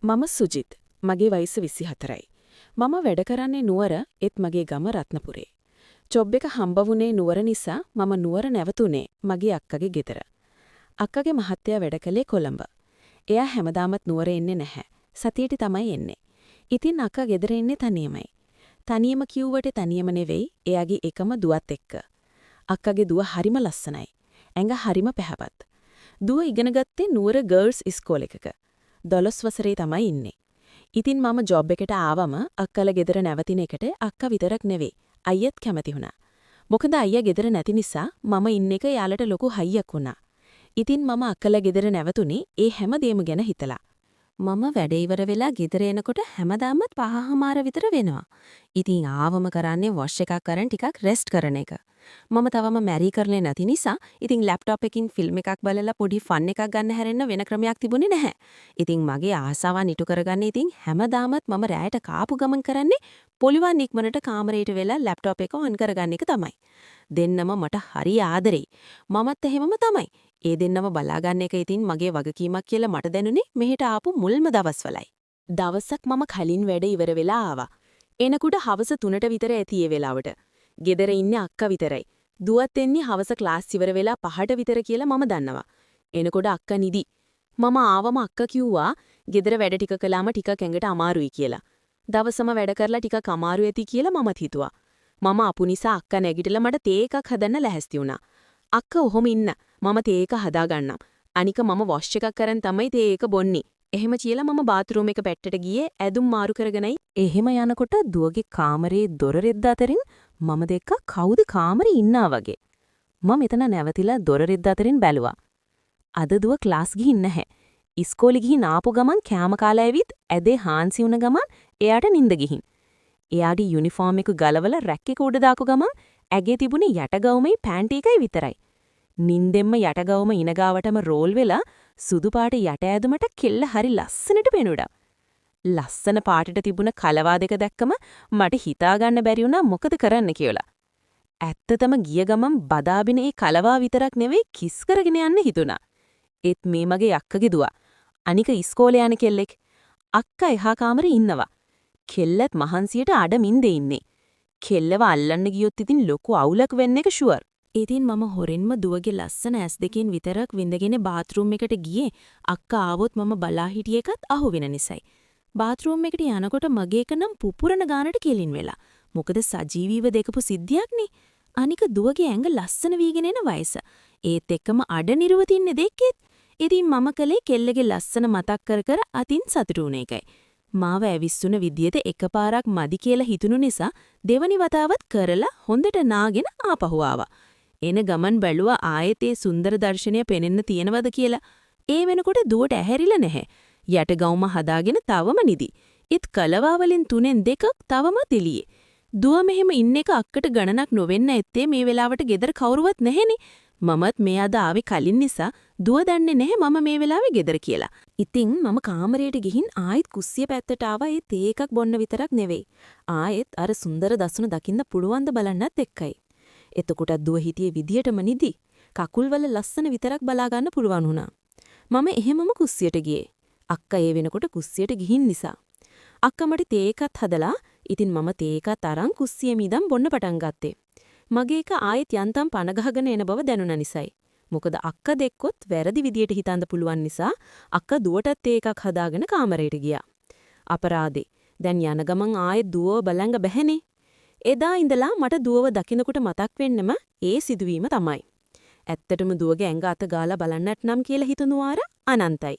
මම සුජිත්. මගේ වයස 24යි. මම වැඩ කරන්නේ නුවර එත් මගේ ගම රත්නපුරේ. ජොබ් එක හම්බ වුණේ නුවර නිසා මම නුවර නැවතුනේ මගේ අක්කගේ ගෙදර. අක්කගේ මහත්තයා වැඩ කළේ කොළඹ. එයා හැමදාමත් නුවර එන්නේ නැහැ. සතියට තමයි එන්නේ. ඉතින් අක්කා ගෙදර එන්නේ තනියමයි. තනියම කිව්වට තනියම නෙවෙයි එයාගේ එකම දුවත් එක්ක. අක්කගේ දුව හරිම ලස්සනයි. ඇඟ හරිම පැහැපත්. දුව ඉගෙන ගත්තේ නුවර ගර්ල්ස් ඉස්කෝල එකක. 12 වසරේ තමයි ඉන්නේ. ඉතින් මම ජොබ් එකට ආවම අක්කලා ගෙදර නැවතින එකට අක්කා විතරක් නෙවෙයි අයියත් කැමති වුණා. මොකද අයියා ගෙදර නැති නිසා මම ඉන්න එක යාලට ලොකු හයියක් වුණා. ඉතින් මම අක්කලා ගෙදර නැවතුනේ ඒ හැමදේම ගැන හිතලා. මම වැඩ ඉවර වෙලා ගෙදර එනකොට හැමදාමත් 5:00 විතර වෙනවා. ඉතින් ආවම කරන්නේ වොෂ් එකක් අරන් ටිකක් රෙස්ට් කරන එක. මම තවම මැරි කරලේ නැති නිසා ඉතින් ලැප්ටොප් එකකින් ෆිල්ම් එකක් බලලා පොඩි ෆන් එකක් ගන්න හැරෙන්න වෙන ක්‍රමයක් තිබුණේ නැහැ. ඉතින් මගේ ආසාවන් ඉටු කරගන්න ඉතින් හැමදාමත් මම රැයට කාපු ගමන් කරන්නේ පොලිවන් ඉක්මනට කාමරයට වෙලා ලැප්ටොප් එක ඔන් කරගන්න එක තමයි. දෙන්නම මට හරි ආදරෙයි. මමත් එහෙමම තමයි. ඒ දෙන්නම බලාගන්න එක ඉතින් මගේ වගකීමක් කියලා මට දැනුනේ මෙහෙට ආපු මුල්ම දවස්වලයි. දවසක් මම කලින් වැඩ ඉවර වෙලා ආවා. එනකොට හවස 3ට විතර ඇති ඒ වෙලාවට. ගෙදර ඉන්නේ අක්කා විතරයි. දුවත් එන්නේ හවස ක්ලාස් ඉවර වෙලා 5ට විතර කියලා මම දන්නවා. එනකොට අක්කා නිදි. මම ආවම අක්කා කිව්වා ගෙදර වැඩ ටික කළාම ටිකක් ඇඟට අමාරුයි කියලා. දවසම වැඩ කරලා ටිකක් අමාරු ඇති කියලා මමත් හිතුවා. මම අපු නිසා අක්කා නැගිටලා මට තේ එකක් හදන්න ලැහැස්ති වුණා. අක්කා ඔහොම ඉන්න. මම තේ එක හදාගන්නම්. අනික මම වොෂ් එකක් කරන් තමයි තේ එක බොන්නේ. එහෙම කියලා මම බාත්රූම් එක පැත්තට ගියේ ඇදුම් මාරු කරගෙනයි. එහෙම යනකොට දුවගේ කාමරේ දොර රෙද්ද අතරින් මම දැක්ක කවුද කාමරේ ඉන්නා වගේ. මම එතන නැවතිලා දොර රෙද්ද අතරින් බැලුවා. අද දුව ක්ලාස් ගිහින් නැහැ. ඉස්කෝලේ ගිහින් ආපු ගමන් කෑම කාලා ඇවිත් ඇදේ හාන්සි වුණ ගමන් එයාට නිින්ද ගිහින්. එයාගේ යුනිෆෝම් එක ගලවලා රැක් එක උඩ දාපු ගමන් ඇගේ තිබුණේ යටගවුමේ පැන්ටි එකයි විතරයි. නිින්දෙන්ම යටගවුම ඉනගාවටම රෝල් වෙලා සුදු පාට යට ඇදුමට කෙල්ල හරි ලස්සනට පෙනුණා. ලස්සන පාටට තිබුණ කලවා දෙක දැක්කම මට හිතා ගන්න බැරි වුණා මොකද කරන්න කියලා. ඇත්තටම ගිය ගමන් බදාබින ඒ කලවා විතරක් නෙවෙයි කිස් කරගෙන යන්න හිතුණා. ඒත් මේ මගේ අක්කගේ දුව. අනික ඉස්කෝලේ යන කෙල්ලෙක්. අක්කා එහා කාමරේ ඉන්නවා. කෙල්ලත් මහන්සියට අඩමින්දේ ඉන්නේ. කෙල්ලව අල්ලන්න ගියොත් ඉතින් ලොකු අවුලක් වෙන්න එක ෂුවර්. ඉතින් මම හොරෙන්ම දුවගේ ලස්සන ඇස් දෙකෙන් විතරක් විඳගෙන බාත්රූම් එකට ගියේ අක්කා ආවොත් මම බලා හිටිය එකත් අහු වෙන නිසයි. බාත්රූම් එකට යනකොට මගේ එක නම් පුපුරන ගානට කෙලින් වෙලා. මොකද සජීවීව දෙකපු සිද්ධියක්නේ. අනික දුවගේ ඇඟ ලස්සන වීගෙන එන වයස. ඒත් එක්කම අඩ නිර්වතින්නේ දෙකෙත්. ඉතින් මම කලේ කෙල්ලගේ ලස්සන මතක් කර කර අතින් සතුටු වුණ එකයි. මාව ඇවිස්සුන විදියට එකපාරක් මදි කියලා හිතුණු නිසා දෙවනි වතාවත් කරලා හොඳට නාගෙන ආපහු ආවා. එන ගමන් බැලුවා ආයෙත් ඒ සුන්දර දර්ශනය පෙනෙන්න තියෙනවද කියලා. ඒ වෙනකොට දුවට ඇහැරිලා නැහැ. යට ගවුම හදාගෙන තවම නිදි. ඒත් කලවා වලින් 3න් 2ක් තවම දෙලියේ. දුව මෙහෙම ඉන්න එක අක්කට ගණනක් නොවෙන්න ඇත්තේ මේ වෙලාවට ගෙදර කවුරුවත් නැහෙනේ. මමත් මේ අද ආවේ කලින් නිසා දුව දන්නේ නැහැ මම මේ වෙලාවේ ගෙදර කියලා. ඉතින් මම කාමරයට ගිහින් ආයෙත් කුස්සිය පැත්තට ආවා ඒ තේ එකක් බොන්න විතරක් නෙවෙයි. ආයෙත් අර සුන්දර දසුන දකින්න පුළුවන් ද බලන්නත් එක්කයි. එතකොට දුව හිටියේ විදියටම නිදි. කකුල්වල ලස්සන විතරක් බලා ගන්න පුළුවන් වුණා. මම එහෙමම කුස්සියට ගියේ. අක්කා ඒ වෙනකොට කුස්සියට ගිහින් නිසා. අක්කා මට තේ එකක් හදලා ඉතින් මම තේ එකත් අරන් කුස්සියෙම ඉඳන් බොන්න පටන් ගත්තේ. මගේ එක ආයෙත් යන්තම් පණ ගහගෙන එන බව දැනුණා නිසායි. මොකද අක්කා දෙක්කොත් වැරදි විදියට හිතන්න පුළුවන් නිසා අක්කා දුවටත් තේ එකක් හදාගෙන කාමරයට ගියා. අපරාදේ. දැන් යන ගමන් ආයෙත් දුවව බලංග බැහැනේ. එදා ඉඳලා මට දුවව දකින්නකොට මතක් වෙන්නෙම ඒ සිදුවීම තමයි. ඇත්තටම දුවගේ ඇඟ අත ගාලා බලන්නට නම් කියලා හිතුණු වාර අනන්තයි.